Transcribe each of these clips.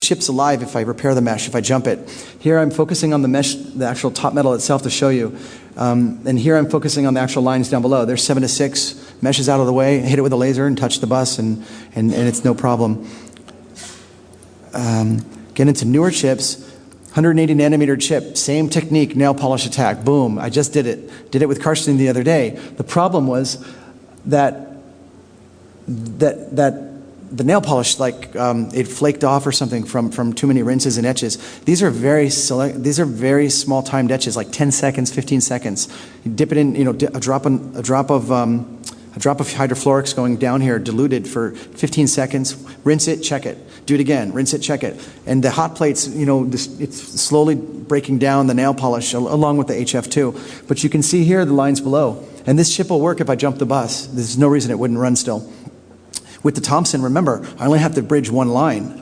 chip's alive if I repair the mesh, if I jump it. Here I'm focusing on the mesh, the actual top metal itself to show you. And here I'm focusing on the actual lines down below. There's 7 to 6, mesh is out of the way, hit it with a laser and touch the bus, and it's no problem. Get into newer chips, 180 nanometer chip, same technique, nail polish attack, boom, I just did it. Did it with Karsten the other day. The problem was that the nail polish, like it flaked off or something from too many rinses and etches. These are very small timed etches, like 10 seconds, 15 seconds. You dip it in, you know, a drop of hydrofluorics going down here, diluted for 15 seconds. Rinse it, check it. Do it again. Rinse it, check it. And the hot plates, you know, it's slowly breaking down the nail polish along with the HF2. But you can see here the lines below. And this chip will work if I jump the bus. There's no reason it wouldn't run still. With the Thompson, remember, I only have to bridge one line.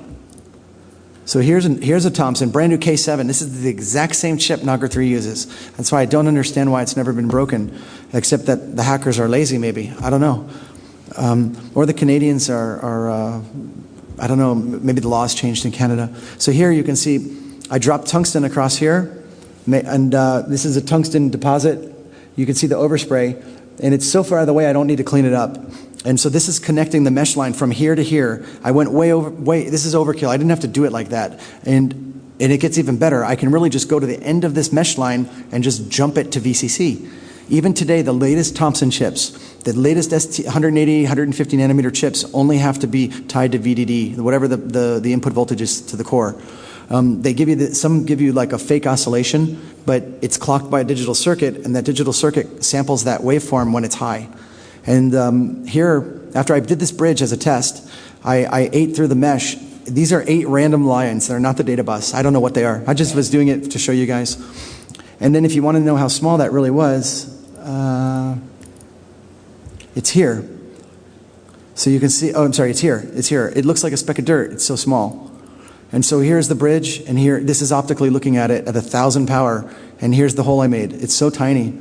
So here's a Thompson, brand new K7. This is the exact same chip Nagar 3 uses. That's why I don't understand why it's never been broken, except that the hackers are lazy, maybe. I don't know. Or the Canadians are I don't know, maybe the laws changed in Canada. So here you can see I dropped tungsten across here, and this is a tungsten deposit. You can see the overspray, and it's so far out of the way I don't need to clean it up. And so this is connecting the mesh line from here to here. I went this is overkill. I didn't have to do it like that. And it gets even better. I can really just go to the end of this mesh line and just jump it to VCC. Even today, the latest Thompson chips, the latest 180, 150 nanometer chips only have to be tied to VDD, whatever the input voltage is to the core. They give you some give you like a fake oscillation, but it's clocked by a digital circuit, and that digital circuit samples that waveform when it's high. And here, after I did this bridge as a test, I ate through the mesh. These are 8 random lines. They're not the data bus. I don't know what they are. I just was doing it to show you guys. And then if you want to know how small that really was, it's here. So you can see, oh, I'm sorry, it's here. It's here. It looks like a speck of dirt. It's so small. And so here's the bridge, and here, this is optically looking at it at 1,000 power, and here's the hole I made. It's so tiny.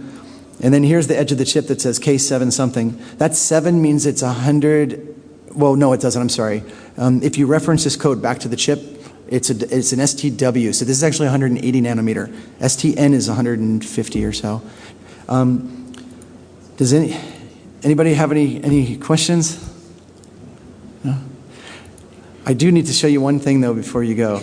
And then here's the edge of the chip that says K7 something. That 7 means it's 100, well, no, it doesn't, I'm sorry. If you reference this code back to the chip, it's an STW, so this is actually 180 nanometer. STN is 150 or so. Does anybody have any questions? No? I do need to show you one thing though before you go.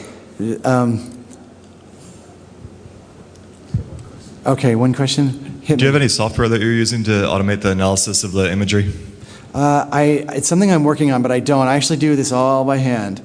Okay, one question. Do you have any software that you're using to automate the analysis of the imagery? It's something I'm working on, but I don't. I actually do this all by hand,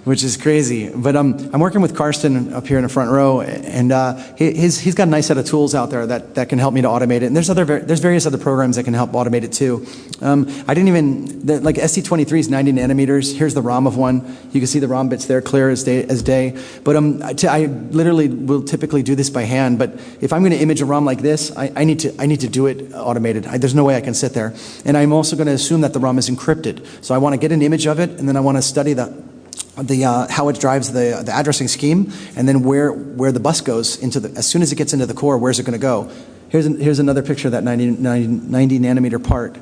which is crazy. But I'm working with Karsten up here in the front row, and he's got a nice set of tools out there that can help me to automate it. And there's various other programs that can help automate it too. I didn't even, like ST23 is 90 nanometers. Here's the ROM of one. You can see the ROM bits there, clear as day. But I literally will typically do this by hand. But if I'm going to image a ROM like this, I need to do it automated. There's no way I can sit there. And I'm also going to assume that the ROM is encrypted. So I want to get an image of it, and then I want to study how it drives the addressing scheme, and then where the bus goes into as soon as it gets into the core, where's it going to go? Here's another picture of that 90 nanometer part.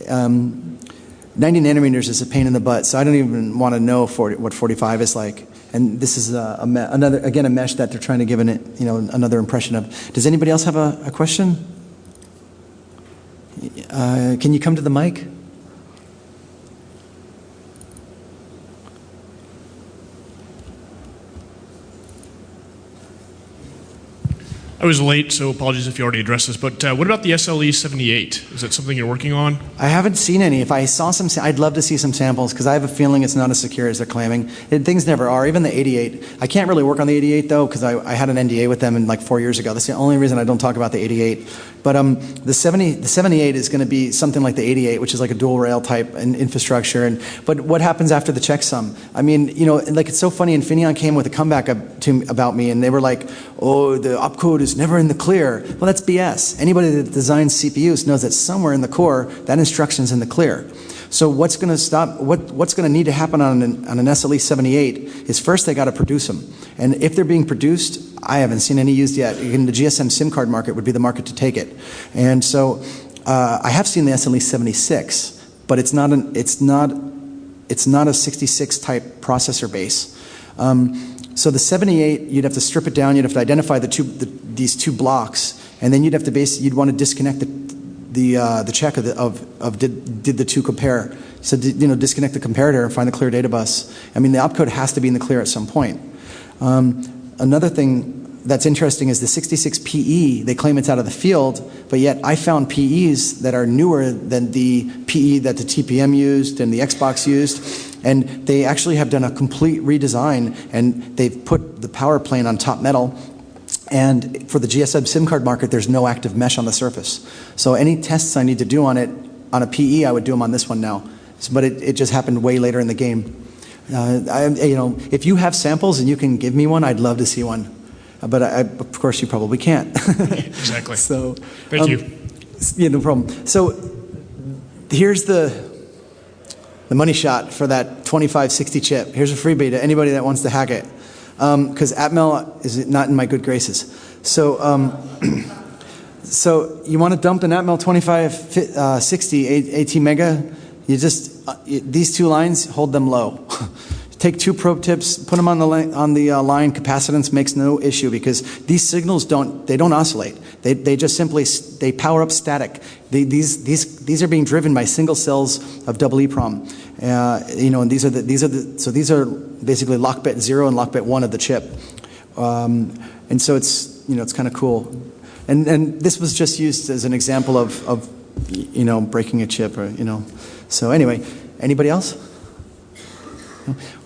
90 nanometers is a pain in the butt, so I don't even want to know what 45 is like. And this is a mesh that they're trying to give another impression of. Does anybody else have a question? Can you come to the mic? I was late, so apologies if you already addressed this, but what about the SLE78? Is that something you're working on? I haven't seen any. If I saw some, I'd love to see some samples, because I have a feeling it's not as secure as they're claiming. Things never are, even the 88. I can't really work on the 88 though, because I had an NDA with them like 4 years ago. That's the only reason I don't talk about the 88. But the 78 is going to be something like the 88, which is like a dual rail type infrastructure. But what happens after the checksum? I mean, like it's so funny, Infineon came with a comeback about me, and they were like, oh, the opcode is never in the clear. Well, that's BS. Anybody that designs CPUs knows that somewhere in the core, that instruction's in the clear. So what's going to stop? What's going to need to happen on an SLE78 is first they got to produce them, and if they're being produced, I haven't seen any used yet. In the GSM SIM card market would be the market to take it, and so I have seen the SLE76, but it's not a 66 type processor base. So the 78, you'd have to strip it down. You'd have to identify these two blocks, and then you'd have to you'd want to disconnect the check of did the two compare. So disconnect the comparator and find the clear data bus. I mean, the opcode has to be in the clear at some point. Another thing that's interesting is the 66 PE. They claim it's out of the field, but yet I found PEs that are newer than the PE that the TPM used and the Xbox used. And they actually have done a complete redesign, and they've put the power plane on top metal. And for the GSM SIM card market, there's no active mesh on the surface. So any tests I need to do on it, on a PE, I would do them on this one now. But it just happened way later in the game. If you have samples and you can give me one, I'd love to see one. But of course, you probably can't. Exactly. So thank you. Yeah, no problem. So here's the money shot for that 2560 chip. Here's a freebie to anybody that wants to hack it, because Atmel is not in my good graces. So, so you want to dump an Atmel 2560 AT Mega? You just these two lines, hold them low. Take two probe tips, put them on the line. Capacitance makes no issue because these signals don't oscillate. They just simply power up static. These are being driven by single cells of double EEPROM. And these are basically lock bit 0 and lock bit 1 of the chip. And so it's kind of cool. And this was just used as an example of breaking a chip or. So anyway, anybody else?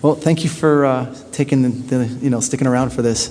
Well, thank you for taking sticking around for this.